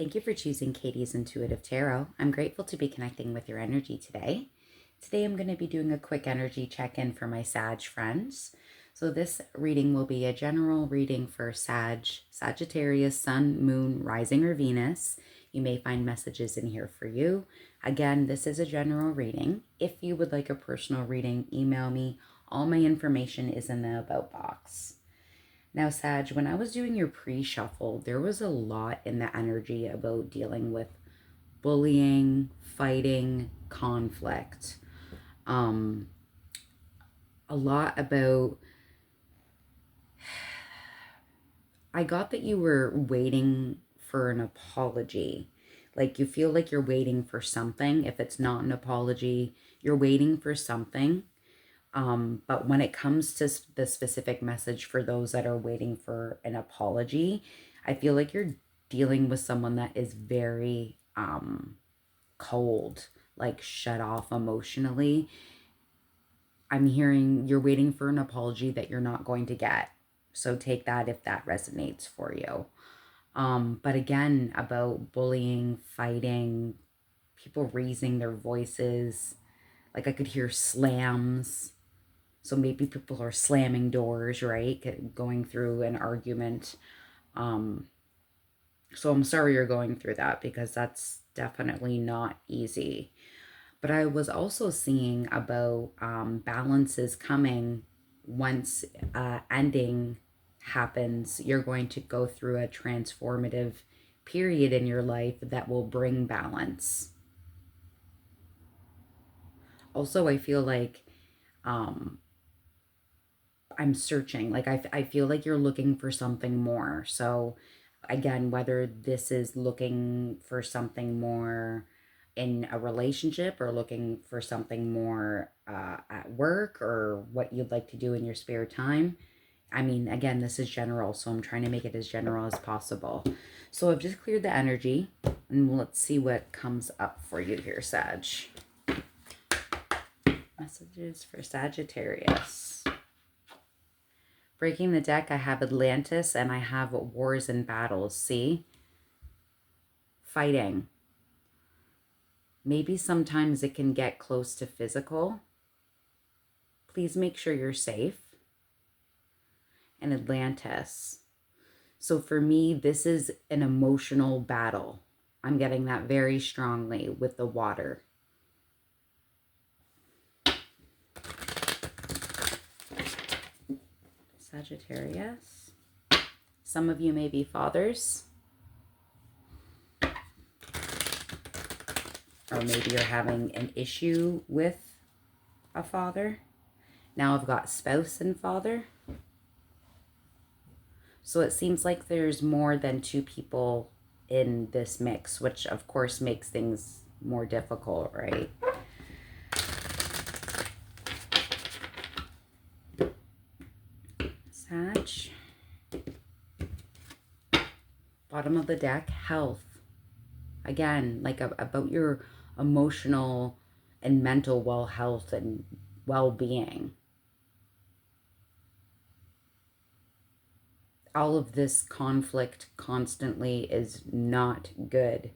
Thank you for choosing Katie's Intuitive Tarot. I'm grateful to be connecting with your energy today. Today I'm going to be doing a quick energy check-in for my Sag friends. So this reading will be a general reading for Sagittarius, Sun, Moon, Rising, or Venus. You may find messages in here for you. Again, this is a general reading. If you would like a personal reading, email me. All my information is in the About box. Now, Sag, when I was doing your pre-shuffle, there was a lot in the energy about dealing with bullying, fighting, conflict. A lot about, I got that you were waiting for an apology. Like you feel like you're waiting for something. If it's not an apology, you're waiting for something. But when it comes to the specific message for those that are waiting for an apology, I feel like you're dealing with someone that is very cold, like shut off emotionally. I'm hearing you're waiting for an apology that you're not going to get. So take that if that resonates for you. But again, about bullying, fighting, people raising their voices. Like I could hear slams. So maybe people are slamming doors, right? Going through an argument. So I'm sorry you're going through that because that's definitely not easy. But I was also seeing about balances coming once ending happens. You're going to go through a transformative period in your life that will bring balance. Also, I feel like I'm searching. Like I feel like you're looking for something more. So again, whether this is looking for something more in a relationship or looking for something more at work or what you'd like to do in your spare time. I mean, again, this is general, so I'm trying to make it as general as possible. So I've just cleared the energy and let's see what comes up for you here, Sag. Messages for Sagittarius. Breaking the deck, I have Atlantis and I have wars and battles. See? Fighting. Maybe sometimes it can get close to physical. Please make sure you're safe. And Atlantis. So for me, this is an emotional battle. I'm getting that very strongly with the water. Sagittarius. Some of you may be fathers. Or maybe you're having an issue with a father. Now I've got spouse and father. So it seems like there's more than two people in this mix, which of course makes things more difficult, right? Sag. Bottom of the deck, health. Again, like about your emotional and mental health and well-being. All of this conflict constantly is not good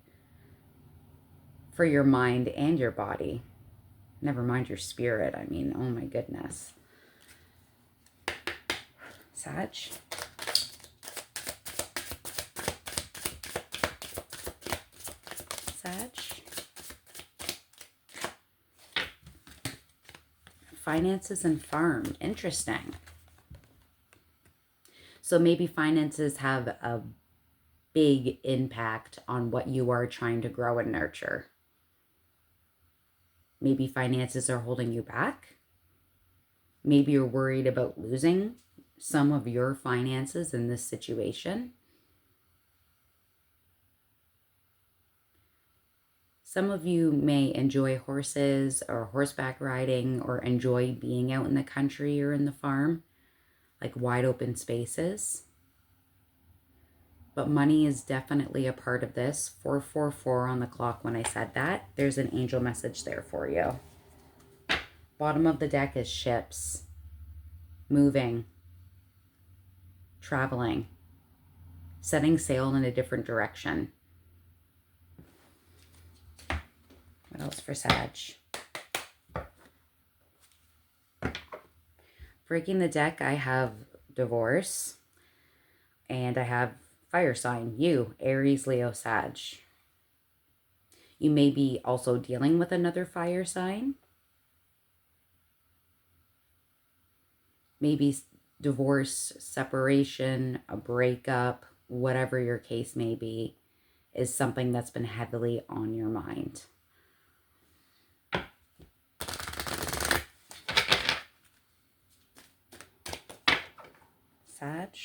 for your mind and your body. Never mind your spirit. I mean, oh my goodness. Sag. Sag. Finances and farm. Interesting. So maybe finances have a big impact on what you are trying to grow and nurture. Maybe finances are holding you back. Maybe you're worried about losing some of your finances in this situation. Some of you may enjoy horses or horseback riding or enjoy being out in the country or in the farm, like wide open spaces. But money is definitely a part of this. 444 on the clock when I said that. There's an angel message there for you. Bottom of the deck is ships. Moving. Traveling. Setting sail in a different direction. What else for Sag? Breaking the deck, I have divorce. And I have fire sign, you, Aries, Leo, Sag. You may be also dealing with another fire sign. Maybe divorce, separation, a breakup, whatever your case may be, is something that's been heavily on your mind. Sag.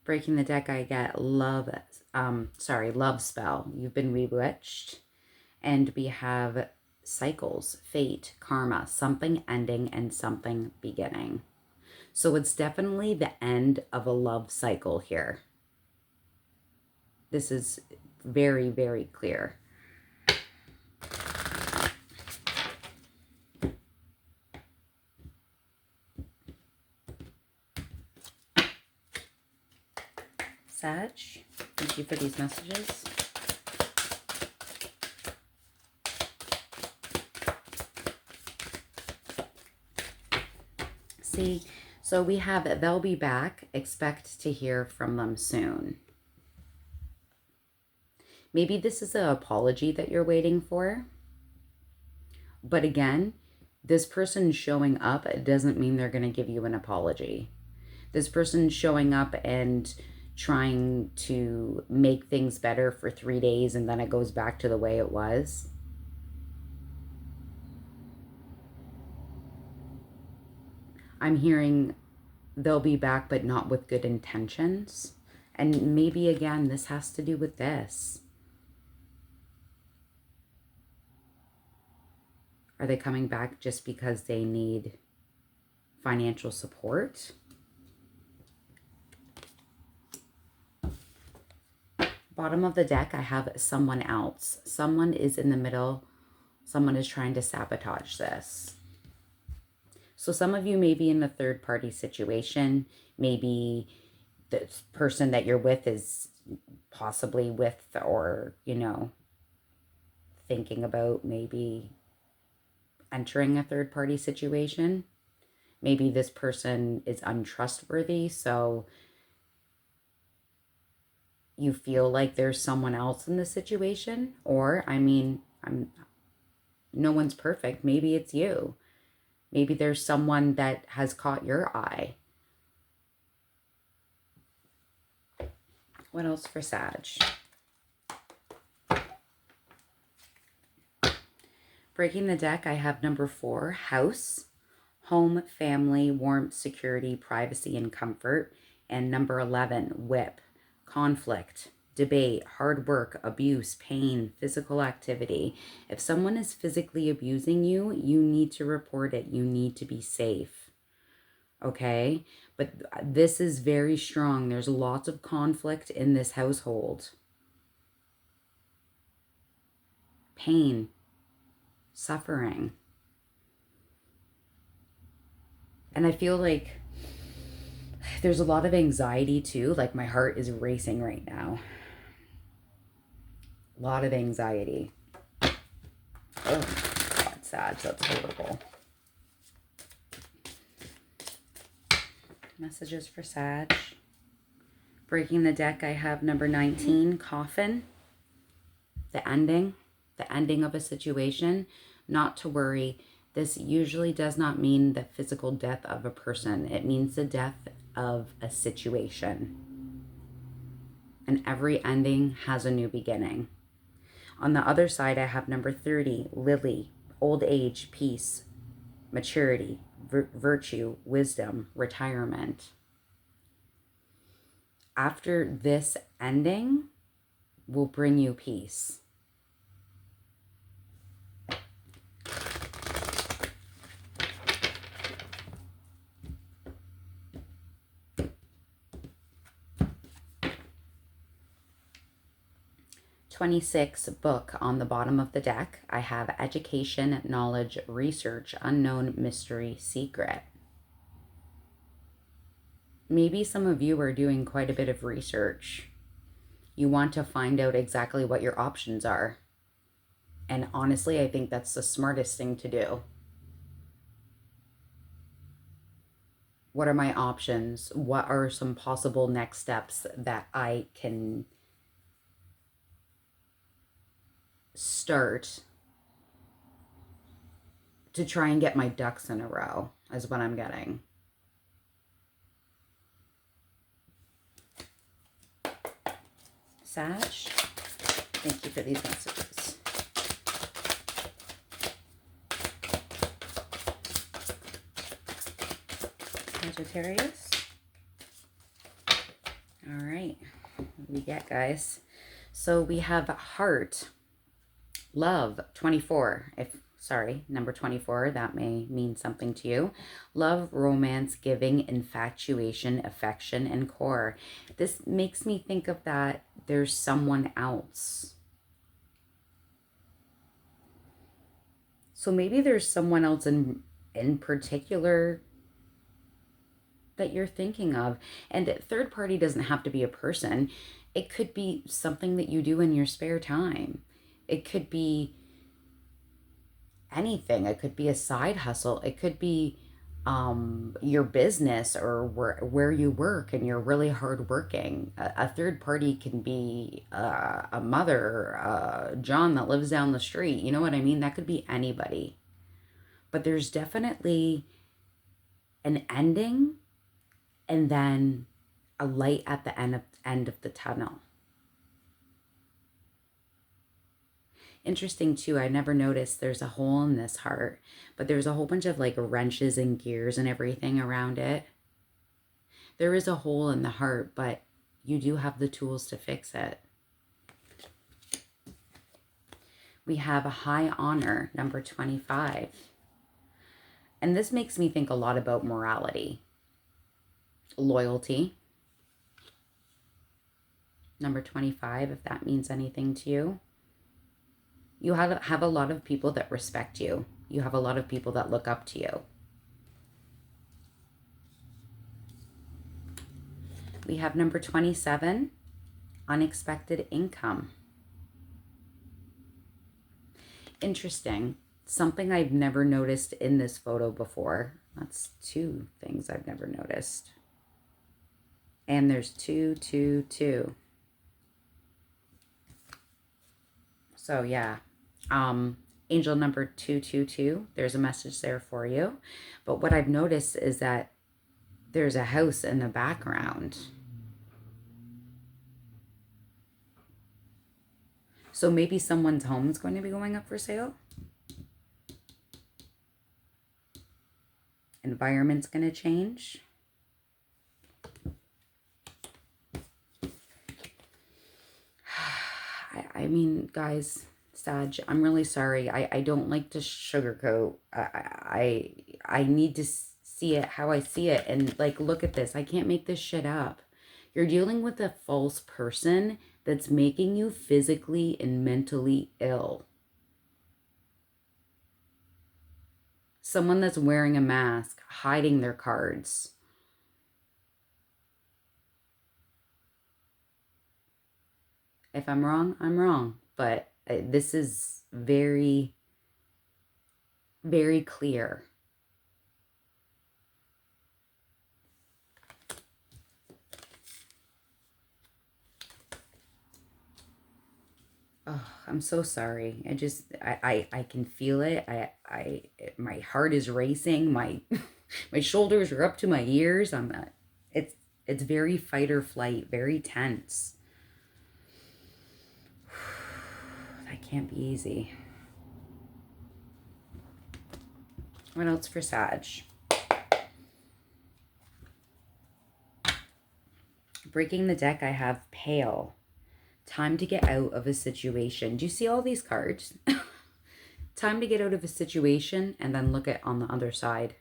Breaking the deck, I get love spell. You've been bewitched. And we have cycles, fate, karma, something ending and something beginning. So it's definitely the end of a love cycle here. This is very, very clear. Sag, thank you for these messages. See, so we have they'll be back. Expect to hear from them soon. Maybe this is an apology that you're waiting for. But again, this person showing up doesn't mean they're going to give you an apology. This person showing up and trying to make things better for 3 days and then it goes back to the way it was. I'm hearing they'll be back, but not with good intentions. And maybe, again, this has to do with this. Are they coming back just because they need financial support? Bottom of the deck, I have someone else. Someone is in the middle. Someone is trying to sabotage this. So some of you may be in a third-party situation. Maybe the person that you're with is possibly with, or, you know, thinking about maybe entering a third-party situation. Maybe this person is untrustworthy, so you feel like there's someone else in the situation. Or, I mean, no one's perfect. Maybe it's you. Maybe there's someone that has caught your eye. What else for Sag? Breaking the deck, I have number 4, house, home, family, warmth, security, privacy, and comfort. And number 11, whip, conflict, debate, hard work, abuse, pain, physical activity. If someone is physically abusing you, you need to report it. You need to be safe. Okay? But this is very strong. There's lots of conflict in this household. Pain, suffering. And I feel like there's a lot of anxiety too. Like my heart is racing right now. A lot of anxiety. Oh, that's sad. That's horrible. Messages for Sag. Breaking the deck, I have number 19, coffin. The ending of a situation. Not to worry. This usually does not mean the physical death of a person. It means the death of a situation. And every ending has a new beginning. On the other side, I have number 30, lily, old age, peace, maturity, virtue, wisdom, retirement. After this ending will bring you peace. '26 book on the bottom of the deck. I have education, knowledge, research, unknown, mystery, secret. Maybe some of you are doing quite a bit of research. You want to find out exactly what your options are. And honestly, I think that's the smartest thing to do. What are my options? What are some possible next steps that I can start to try and get my ducks in a row, is what I'm getting. Sag, thank you for these messages. Sagittarius. All right, what do we get, guys? So we have heart, love, 24. Number 24, that may mean something to you. Love, romance, giving, infatuation, affection, and core. This makes me think of that there's someone else. So maybe there's someone else in particular that you're thinking of. And third party doesn't have to be a person. It could be something that you do in your spare time. It could be anything. It could be a side hustle. It could be your business or where you work and you're really hardworking. A third party can be a mother, John that lives down the street. You know what I mean? That could be anybody. But there's definitely an ending and then a light at the end of the tunnel. Interesting too, I never noticed there's a hole in this heart, but there's a whole bunch of like wrenches and gears and everything around it. There is a hole in the heart, but you do have the tools to fix it. We have a high honor, number 25. And this makes me think a lot about morality, loyalty. Number 25, if that means anything to you. You have a lot of people that respect you. You have a lot of people that look up to you. We have number 27, unexpected income. Interesting. Something I've never noticed in this photo before. That's two things I've never noticed. And there's 2, 2, 2. So yeah. Angel number 222, there's a message there for you. But what I've noticed is that there's a house in the background. So maybe someone's home is going to be going up for sale. Environment's going to change. I mean, guys, Sag, I'm really sorry. I don't like to sugarcoat. I need to see it how I see it. And like, look at this. I can't make this shit up. You're dealing with a false person that's making you physically and mentally ill. Someone that's wearing a mask, hiding their cards. If I'm wrong, I'm wrong. But this is very, very clear. Oh, I'm so sorry. I can feel it. My heart is racing. My my shoulders are up to my ears. It's very fight or flight, very tense. That can't be easy. What else for Sag? Breaking the deck, I have pale. Time to get out of a situation. Do you see all these cards? Time to get out of a situation, and then look at on the other side.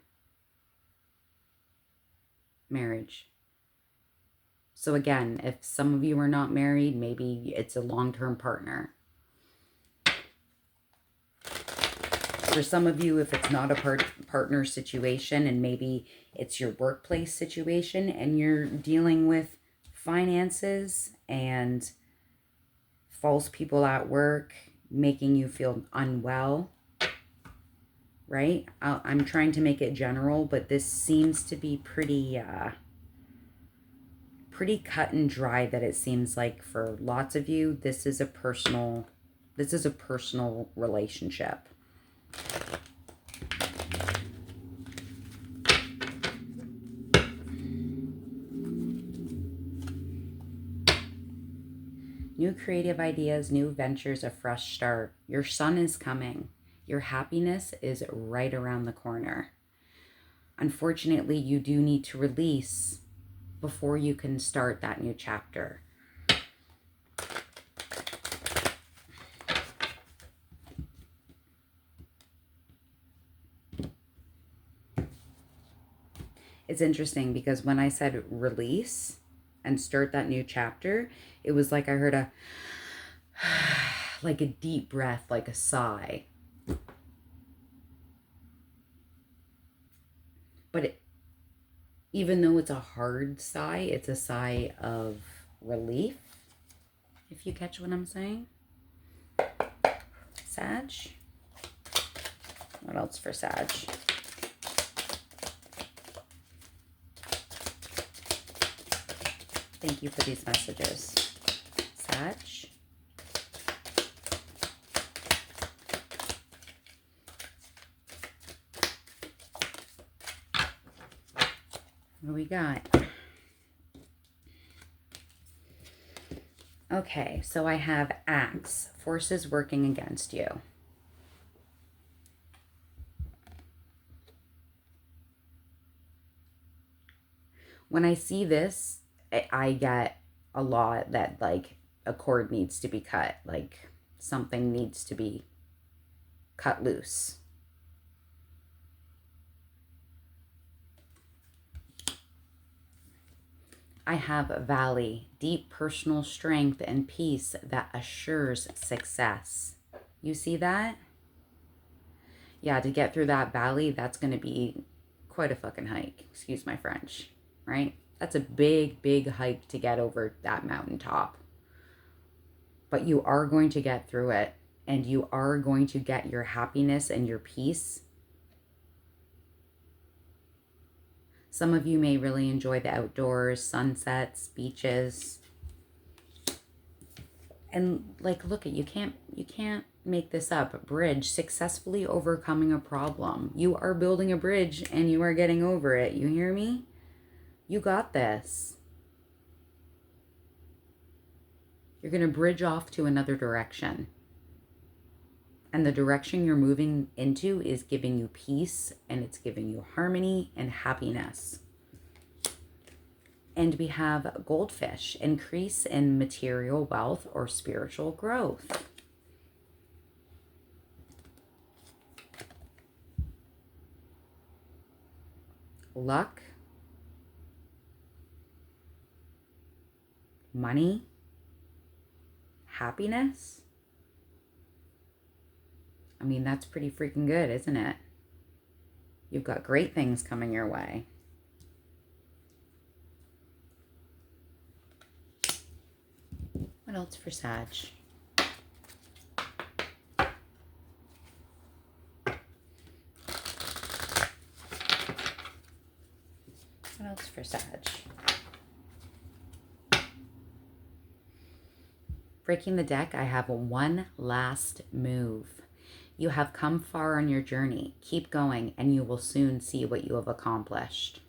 Marriage. So again, if some of you are not married, maybe it's a long-term partner. For some of you, if it's not a partner situation and maybe it's your workplace situation and you're dealing with finances and false people at work, making you feel unwell, right? I'm trying to make it general, but this seems to be pretty cut and dry, that it seems like for lots of you, this is a personal relationship. New creative ideas, new ventures, a fresh start. Your sun is coming. Your happiness is right around the corner. Unfortunately, you do need to release before you can start that new chapter. It's interesting because when I said release and start that new chapter, it was like I heard a like a deep breath, like a sigh. But even though it's a hard sigh, it's a sigh of relief, if you catch what I'm saying. Sag. What else for Sag? Thank you for these messages. Sag. What do we got? Okay, so I have Axe, forces working against you. When I see this, I get a lot that like a cord needs to be cut, like something needs to be cut loose. I have Valley, deep personal strength and peace that assures success. You see that? Yeah, to get through that valley, that's going to be quite a fucking hike. Excuse my French, right? That's a big, big hike to get over that mountaintop. But you are going to get through it, and you are going to get your happiness and your peace. Some of you may really enjoy the outdoors, sunsets, beaches. And like, look at, you can't make this up. A bridge, successfully overcoming a problem. You are building a bridge and you are getting over it. You hear me? You got this. You're going to bridge off to another direction. And the direction you're moving into is giving you peace, and it's giving you harmony and happiness. And we have Goldfish, increase in material wealth or spiritual growth. Luck, money, happiness. I mean, that's pretty freaking good, isn't it? You've got great things coming your way. What else for Sag? What else for Sag? Breaking the deck, I have one last move. You have come far on your journey. Keep going, and you will soon see what you have accomplished.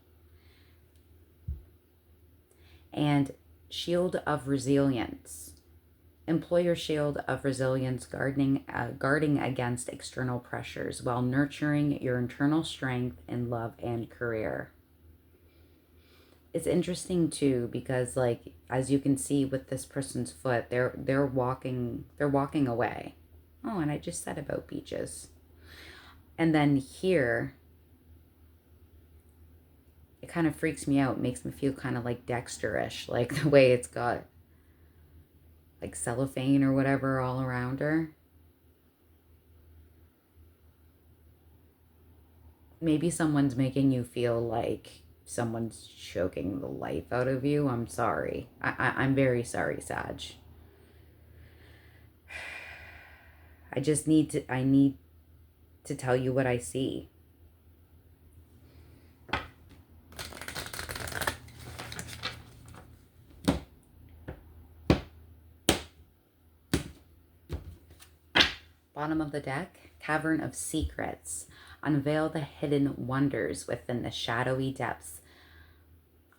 And Shield of Resilience. Employ your shield of resilience, guarding against external pressures while nurturing your internal strength in love and career. It's interesting too, because like, as you can see with this person's foot, they're walking away. Oh, and I just said about beaches. And then here, it kind of freaks me out. It makes me feel kind of like Dexter-ish, like the way it's got like cellophane or whatever all around her. Maybe someone's making you feel like someone's choking the life out of you. I'm sorry. I'm very sorry, Sag. I need to tell you what I see. Bottom of the deck, Cavern of Secrets. Unveil the hidden wonders within the shadowy depths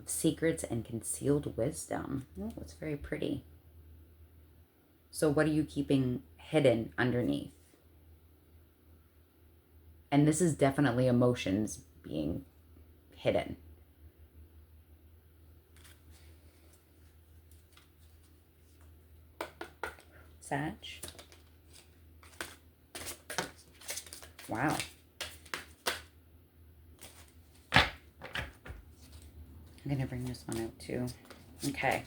of secrets and concealed wisdom. Oh, it's very pretty. So what are you keeping hidden underneath? And this is definitely emotions being hidden. Sag. Wow. I'm going to bring this one out too. Okay.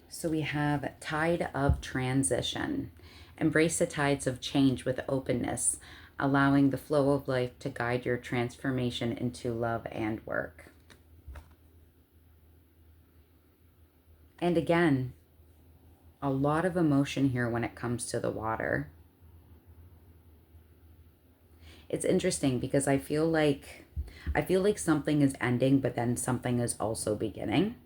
So we have Tide of Transition. Embrace the tides of change with openness, allowing the flow of life to guide your transformation into love and work. And again, a lot of emotion here when it comes to the water. It's interesting because I feel like something is ending, but then something is also beginning.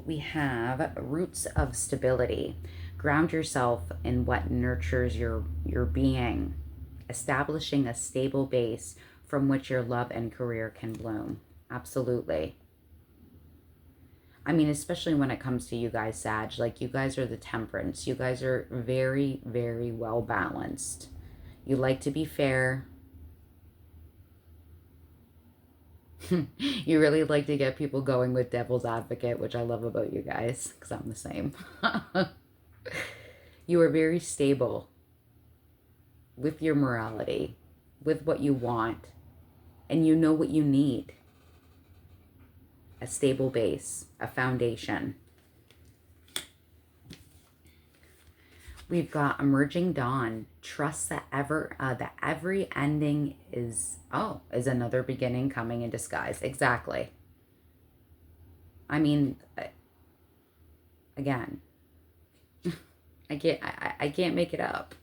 We have Roots of Stability. Ground yourself in what nurtures your being, establishing a stable base from which your love and career can bloom. Absolutely. I mean, especially when it comes to you guys, Sag, like you guys are the temperance. You guys are very, very well balanced. You like to be fair. You really like to get people going with devil's advocate, which I love about you guys because I'm the same. You are very stable with your morality, with what you want, and you know what you need. A stable base, a foundation. We've got Emerging Dawn. Trust that every ending is another beginning coming in disguise. Exactly. I mean, again, I can't make it up.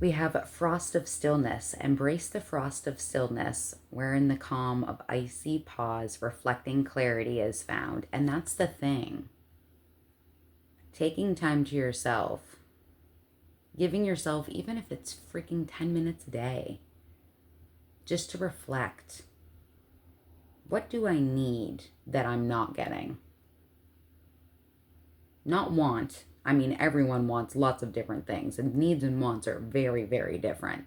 We have Frost of Stillness. Embrace the frost of stillness, wherein the calm of icy pause, reflecting clarity is found. And that's the thing. Taking time to yourself, giving yourself, even if it's freaking 10 minutes a day, just to reflect. What do I need that I'm not getting? Not want. I mean, everyone wants lots of different things, and needs and wants are very, very different.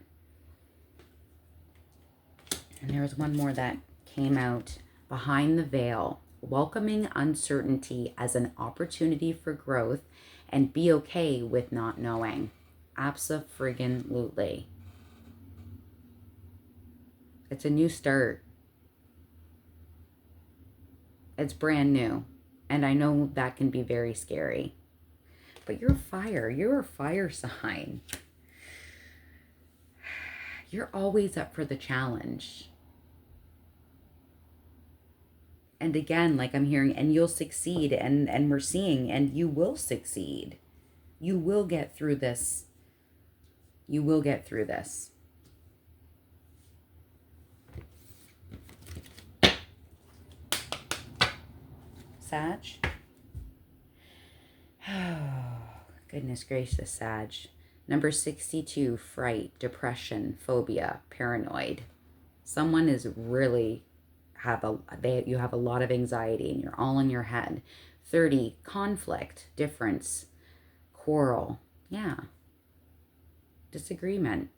And there was one more that came out, Behind the Veil. Welcoming uncertainty as an opportunity for growth and be okay with not knowing. Abso-friggin-lutely. It's a new start. It's brand new. And I know that can be very scary. But you're fire. You're a fire sign. You're always up for the challenge. And again, like I'm hearing, and you'll succeed, and we're seeing, and you will succeed. You will get through this. You will get through this. Sag? Oh, goodness gracious, Sag. Number 62, fright, depression, phobia, paranoid. Someone is really... you have a lot of anxiety and you're all in your head. 30, conflict, difference, quarrel. Yeah. Disagreement.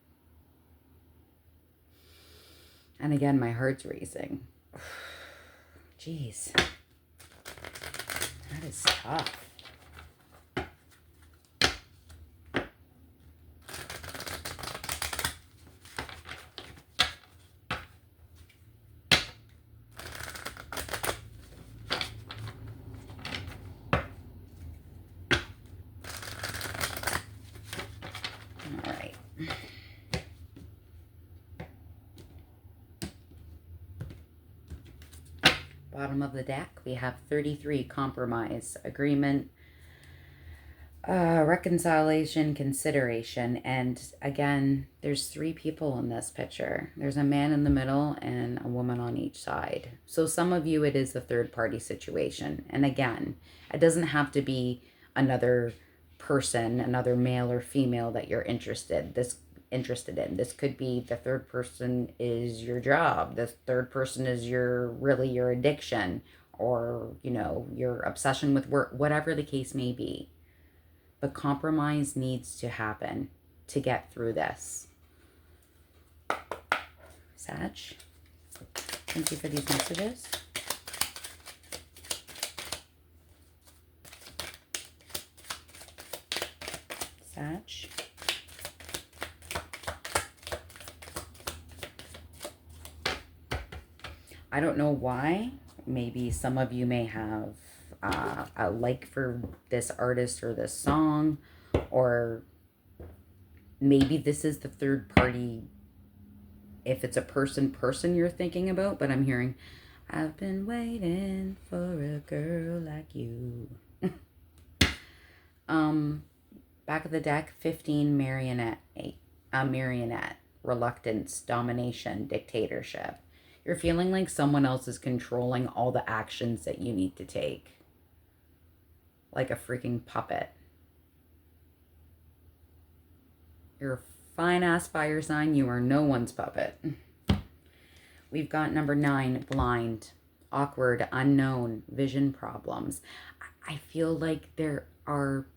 And again, my heart's racing. Jeez. That is tough. Bottom of the deck, we have 33, compromise, agreement, reconciliation, consideration. And again, there's 3 people in this picture. There's a man in the middle and a woman on each side. So some of you, it is a third party situation. And again, it doesn't have to be another person, another male or female that you're interested in. This could be the third person is your job. The third person is your addiction, or, your obsession with work, whatever the case may be. But compromise needs to happen to get through this. Sag, thank you for these messages. Sag. I don't know why. Maybe some of you may have a like for this artist or this song, or maybe this is the third party, if it's a person you're thinking about. But I'm hearing, I've been waiting for a girl like you. Back of the deck, 15, marionette, reluctance, domination, dictatorship. You're feeling like someone else is controlling all the actions that you need to take. Like a freaking puppet. You're a fine-ass fire sign. You are no one's puppet. We've got number 9, blind, awkward, unknown, vision problems. I feel like there are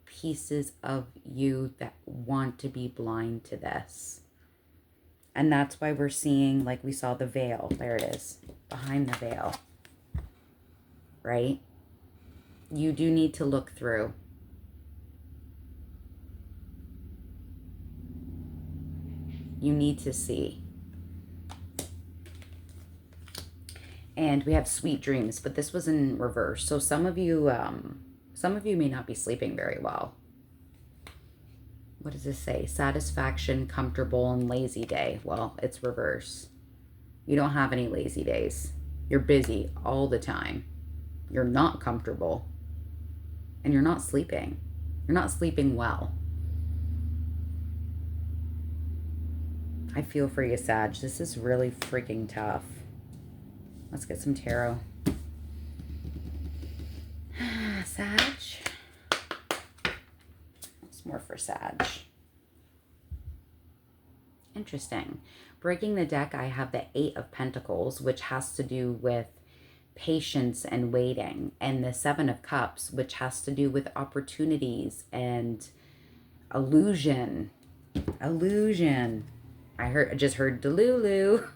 pieces of you that want to be blind to this. And that's why we're seeing, like we saw the veil. There it is, behind the veil. Right? You do need to look through. You need to see. And we have sweet dreams, but this was in reverse. So some of you may not be sleeping very well. What does this say? Satisfaction, comfortable, and lazy day. Well, it's reverse. You don't have any lazy days. You're busy all the time. You're not comfortable. And you're not sleeping. You're not sleeping well. I feel for you, Sag. This is really freaking tough. Let's get some tarot. Sag. What's more for Sag? Interesting. Breaking the deck, I have the 8 of Pentacles, which has to do with patience and waiting, and the 7 of Cups, which has to do with opportunities and illusion. I just heard delulu.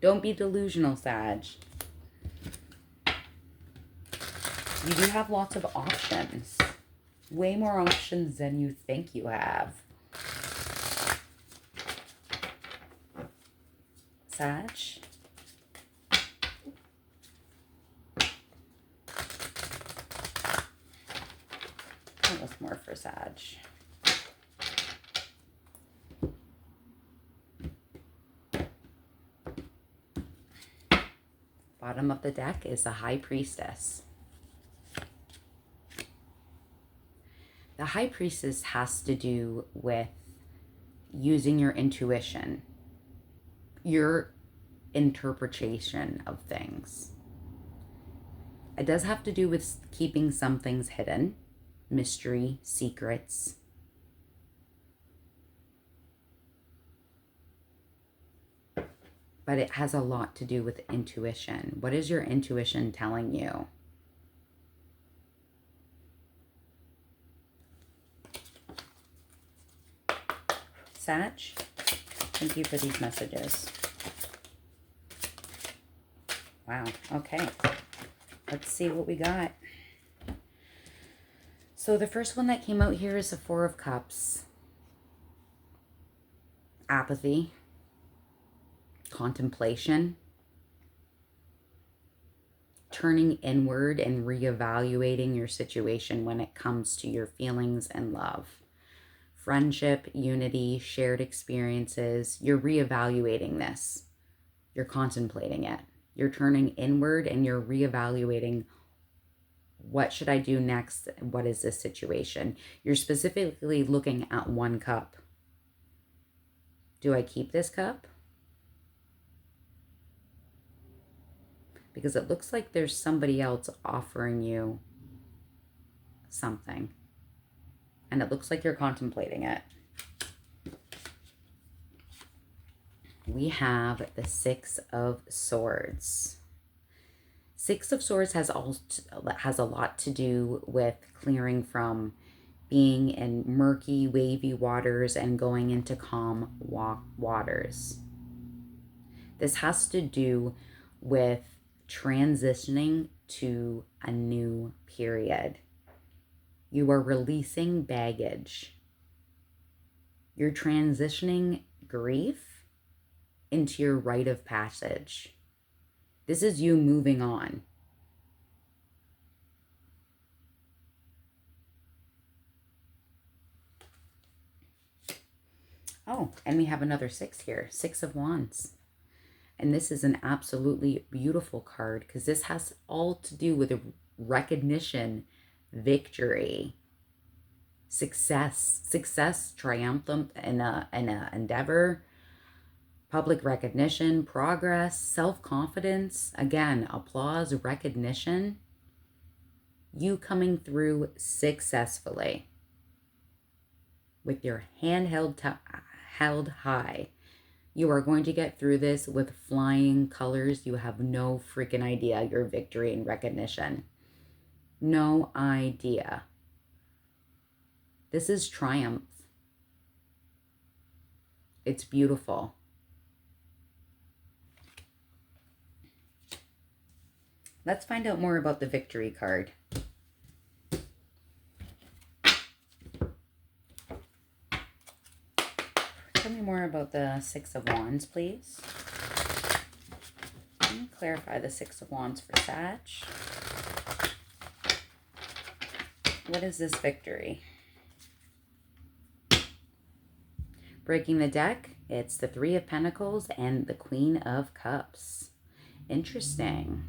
Don't be delusional, Sag. You do have lots of options. Way more options than you think you have. Sag. What was more for Sag? Bottom of the deck is the High Priestess. The High Priestess has to do with using your intuition, your interpretation of things. It does have to do with keeping some things hidden, mystery, secrets. But it has a lot to do with intuition. What is your intuition telling you? Sag, thank you for these messages. Wow, okay. Let's see what we got. So the first one that came out here is the 4 of Cups. Apathy. Contemplation. Turning inward and reevaluating your situation when it comes to your feelings and love. Friendship, unity, shared experiences. You're reevaluating this. You're contemplating it. You're turning inward and you're reevaluating, what should I do next? What is this situation? You're specifically looking at one cup. Do I keep this cup? Because it looks like there's somebody else offering you something. And it looks like you're contemplating it. We have the Six of Swords. Six of Swords has a lot to do with clearing from being in murky, wavy waters and going into calm waters. This has to do with transitioning to a new period. You are releasing baggage. You're transitioning grief into your rite of passage. This is you moving on. Oh, and we have another six here, Six of Wands. And this is an absolutely beautiful card because this has all to do with recognition, victory, success, triumphant in a endeavor, public recognition, progress, self-confidence, again, applause, recognition, you coming through successfully with your hand held high. You are going to get through this with flying colors. You have no freaking idea your victory and recognition. No idea. This is triumph. It's beautiful. Let's find out more about the victory card. Tell me more about the Six of Wands, please. Let me clarify the Six of Wands for Sag. What is this victory? Breaking the deck, it's the Three of Pentacles and the Queen of Cups. Interesting.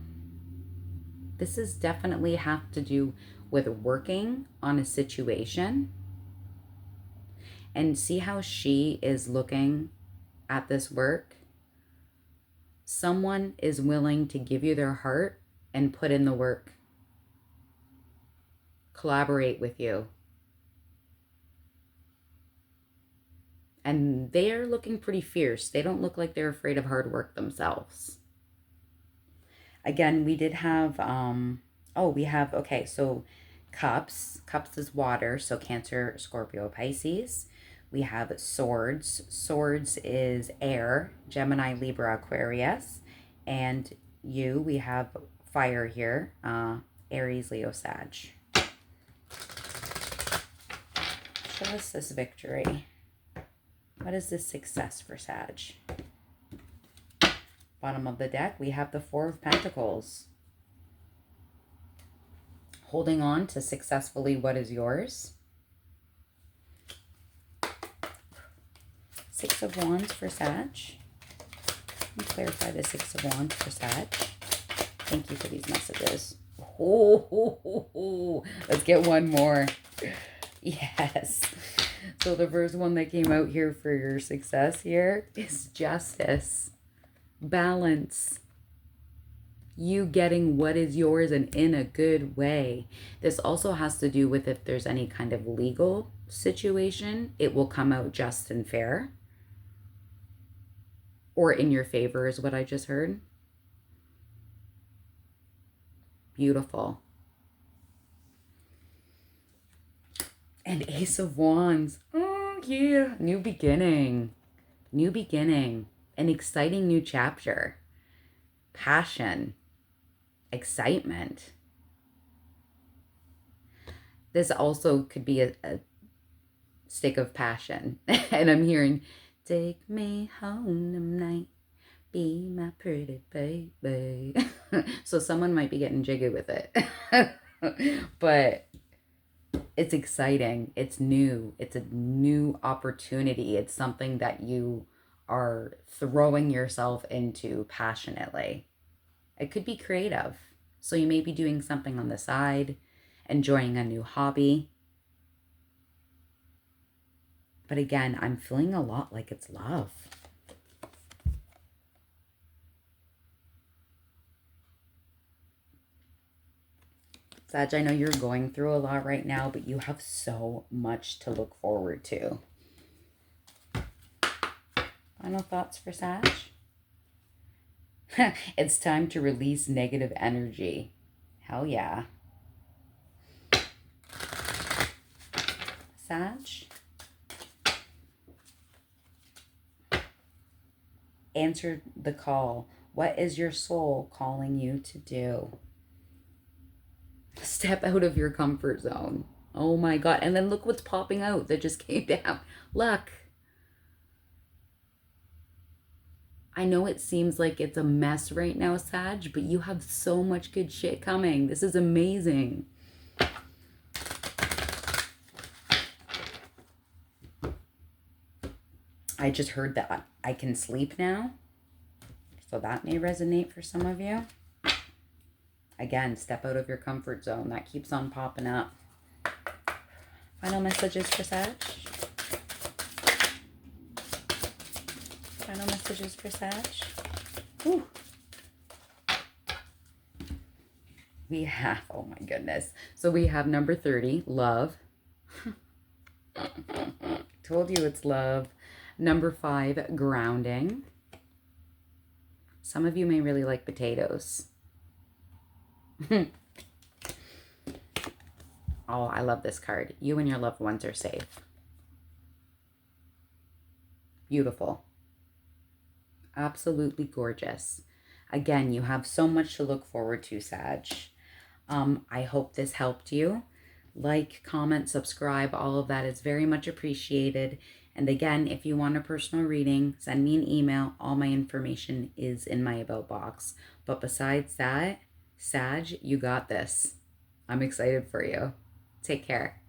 This is definitely have to do with working on a situation. And see how she is looking at this work? Someone is willing to give you their heart and put in the work. Collaborate with you. And they're looking pretty fierce. They don't look like they're afraid of hard work themselves. Again, we did have, okay, so Cups. Cups is water, so Cancer, Scorpio, Pisces. We have Swords. Swords is air, Gemini, Libra, Aquarius. And we have fire here, Aries, Leo, Sag. Show us this victory. What is this success for Sag? Bottom of the deck, we have the Four of Pentacles. Holding on to successfully what is yours. Six of Wands for Sag. Let me clarify the Six of Wands for Sag. Thank you for these messages. Let's get one more. Yes. So the first one that came out here for your success here is justice. Balance. You getting what is yours and in a good way. This also has to do with if there's any kind of legal situation, it will come out just and fair. Or in your favor is what I just heard. Beautiful. And Ace of Wands. Oh, yeah. New beginning. New beginning. An exciting new chapter. Passion. Excitement. This also could be a stick of passion. And I'm hearing, take me home tonight. Be my pretty baby. So someone might be getting jiggy with it. But it's exciting. It's new. It's a new opportunity. It's something that you are throwing yourself into passionately. It could be creative. So you may be doing something on the side, enjoying a new hobby. But again, I'm feeling a lot like it's love. Sag, I know you're going through a lot right now, but you have so much to look forward to. Final thoughts for Sag? It's time to release negative energy. Hell yeah. Sag? Answer the call. What is your soul calling you to do? Step out of your comfort zone. Oh my God. And then look what's popping out that just came down. Look. I know it seems like it's a mess right now, Sag, but you have so much good shit coming. This is amazing. I just heard that I can sleep now. So that may resonate for some of you. Again, step out of your comfort zone. That keeps on popping up. Final messages for Sag. Final messages for Sag. Whew. We have, oh my goodness. So we have number 30, love. Told you it's love. Number 5, grounding. Some of you may really like potatoes. Oh, I love this card. You and your loved ones are safe. Beautiful. Absolutely gorgeous. Again, you have so much to look forward to, Sag. I hope this helped you. Like, comment, subscribe, all of that is very much appreciated. And again, if you want a personal reading, send me an email. All my information is in my about box. But besides that, Sag, you got this. I'm excited for you. Take care.